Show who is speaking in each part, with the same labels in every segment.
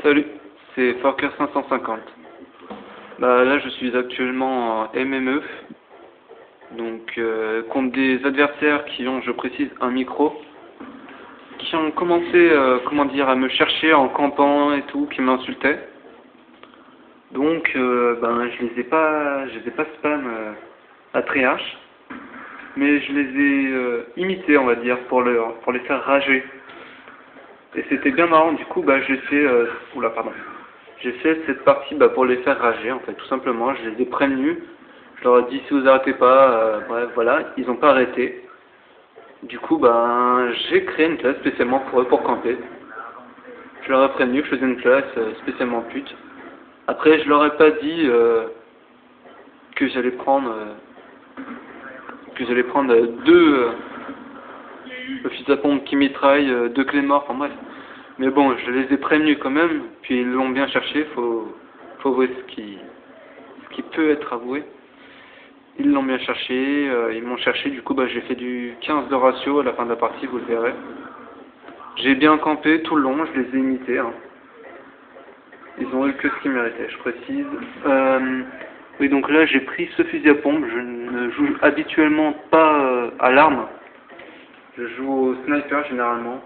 Speaker 1: Salut, c'est Forker 550. Bah là je suis actuellement en MME, donc contre des adversaires qui ont, je précise, un micro, qui ont commencé, à me chercher en campant et tout, qui m'insultaient. Donc je les ai pas spam à Triarch, mais je les ai imités, on va dire, pour les faire rager. Et c'était bien marrant, du coup j'ai fait j'ai fait cette partie pour les faire rager, en fait, tout simplement. Je les ai prévenus, je leur ai dit si vous arrêtez pas, bref voilà, ils ont pas arrêté. Du coup j'ai créé une classe spécialement pour eux, pour camper. Je leur ai prévenu que je faisais une classe spécialement pute. Après je leur ai pas dit que j'allais prendre deux fusils à pompe qui mitraillent, deux clés mortes, enfin bref. Mais bon, je les ai prévenus quand même, puis ils l'ont bien cherché, faut avouer ce qui peut être avoué. Ils l'ont bien cherché, ils m'ont cherché, du coup j'ai fait du 15 de ratio à la fin de la partie, vous le verrez. J'ai bien campé tout le long, je les ai imités. Hein. Ils ont eu que ce qu'ils méritaient, je précise. Oui, donc là j'ai pris ce fusil à pompe, je ne joue habituellement pas à l'arme. Je joue au sniper généralement.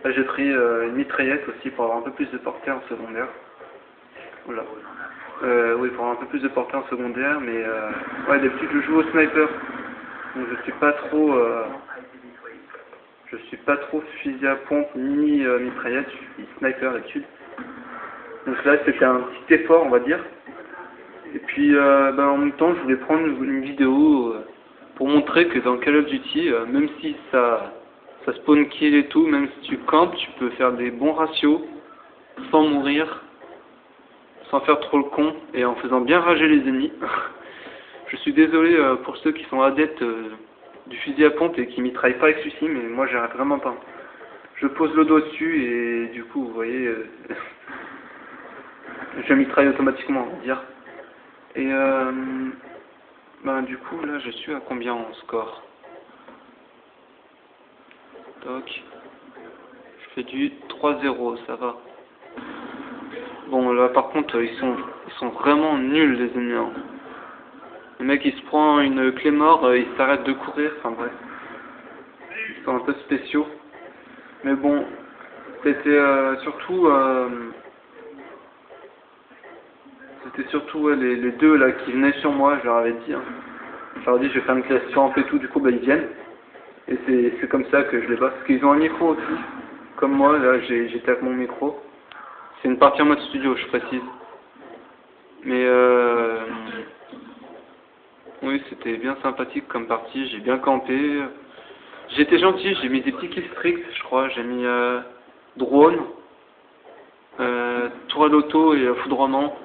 Speaker 1: Là j'ai pris une mitraillette aussi pour avoir un peu plus de portée en secondaire. Voilà. Oui, pour avoir un peu plus de portée en secondaire, mais ouais, d'habitude je joue au sniper. Donc je suis pas trop fusil à pompe ni mitraillette, je suis sniper d'habitude. Donc là c'était un petit effort, on va dire. Et puis en même temps je voulais prendre une vidéo pour montrer que dans Call of Duty, même si ça spawn kill et tout, même si tu campes, tu peux faire des bons ratios sans mourir, sans faire trop le con et en faisant bien rager les ennemis. Je suis désolé pour ceux qui sont adeptes du fusil à pompe et qui mitraillent pas avec celui-ci, mais moi j'arrête vraiment pas. Je pose le doigt dessus et du coup vous voyez, je mitraille automatiquement, on va dire. Et du coup là je suis à combien en score? Toc. Je fais du 3-0, ça va. Bon là par contre ils sont vraiment nuls les ennemis. Hein. Le mec il se prend une clé mort, il s'arrête de courir, enfin bref. Ils sont un peu spéciaux. Mais bon, c'était surtout les deux là qui venaient sur moi, je leur avais dit. Hein. Je leur ai dit je vais faire une classe sur et tout, du coup ils viennent. Et c'est comme ça que je les bats. Parce qu'ils ont un micro aussi. Comme moi, là j'étais avec mon micro. C'est une partie en mode studio, je précise. Mais oui, c'était bien sympathique comme partie, j'ai bien campé. J'étais gentil, j'ai mis des petits killstreaks, je crois. J'ai mis drone, tour à l'auto et foudroiement.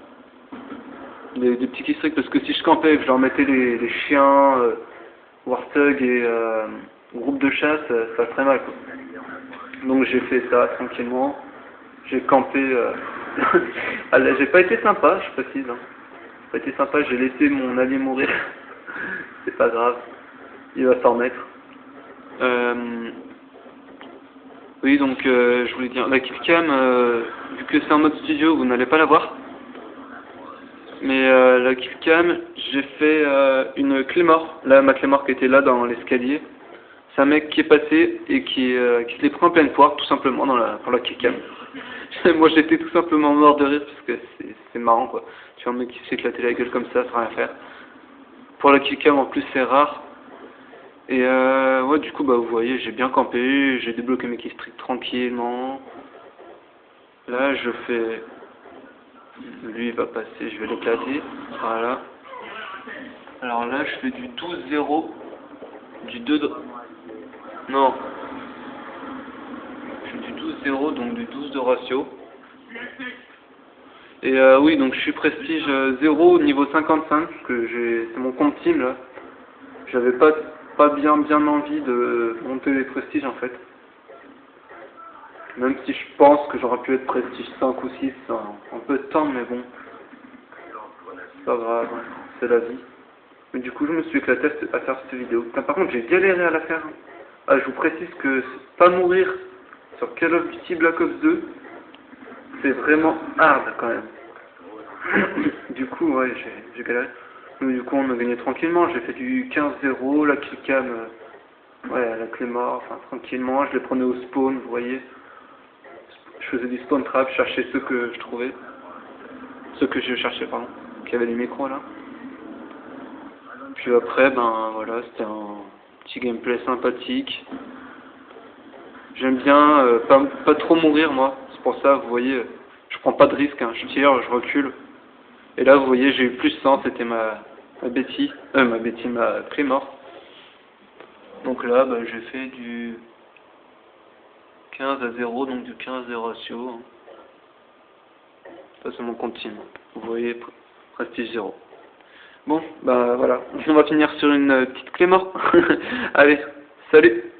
Speaker 1: Des petits killstreaks parce que si je campais et que je leur mettais les chiens, warthog et groupe de chasse, ça ferait mal quoi. Donc j'ai fait ça tranquillement. J'ai campé. J'ai pas été sympa, je précise. Hein. J'ai pas été sympa, j'ai laissé mon allié mourir. C'est pas grave, il va s'en remettre. Oui, donc je voulais dire, la killcam, vu que c'est en mode studio, vous n'allez pas la voir. Mais la killcam, j'ai fait une clé mort. Là, ma clé mort qui était là dans l'escalier. C'est un mec qui est passé et qui se l'est pris en pleine poire, tout simplement, pour la killcam. Moi, j'étais tout simplement mort de rire, parce que c'est marrant, quoi. Tu vois un mec qui s'éclater la gueule comme ça, sans rien faire. Pour la killcam, en plus, c'est rare. Et ouais, du coup, vous voyez, j'ai bien campé, j'ai débloqué mes killstreaks tranquillement. Là, je fais... Lui, il va passer, je vais l'éclater. Voilà. Alors là, je fais du 12-0. Du 2 de... Non. Je fais du 12-0, donc du 12 de ratio. Et oui, donc je suis prestige 0, niveau 55, que c'est mon compte team, là. J'avais pas bien envie de monter les prestiges, en fait. Même si je pense que j'aurais pu être prestige 5 ou 6 en peu de temps, mais bon. C'est pas grave, c'est la vie. Mais du coup, je me suis éclaté à faire cette vidéo. Putain, par contre, j'ai galéré à la faire. Ah, je vous précise que pas mourir sur Call of Duty Black Ops 2, c'est vraiment hard quand même. Du coup, ouais, j'ai galéré. Mais du coup, on a gagné tranquillement. J'ai fait du 15-0, la killcam, ouais, la clé mort, enfin tranquillement. Je les prenais au spawn, vous voyez. Je faisais du spawn trap, je cherchais ceux que je trouvais. Ceux que je cherchais, pardon. Qui avaient les micros là. Puis après, ben voilà, c'était un petit gameplay sympathique. J'aime bien pas trop mourir moi. C'est pour ça, vous voyez, je prends pas de risque, hein. Je tire, je recule. Et là, vous voyez, j'ai eu plus 100, c'était ma prix mort. Donc là, bah, j'ai fait du 15-0, donc du 15 ratio. Hein. Ça, c'est mon compte team. Vous voyez, prestige 0. Bon, bah voilà. On va finir sur une petite clé mort. Allez, salut!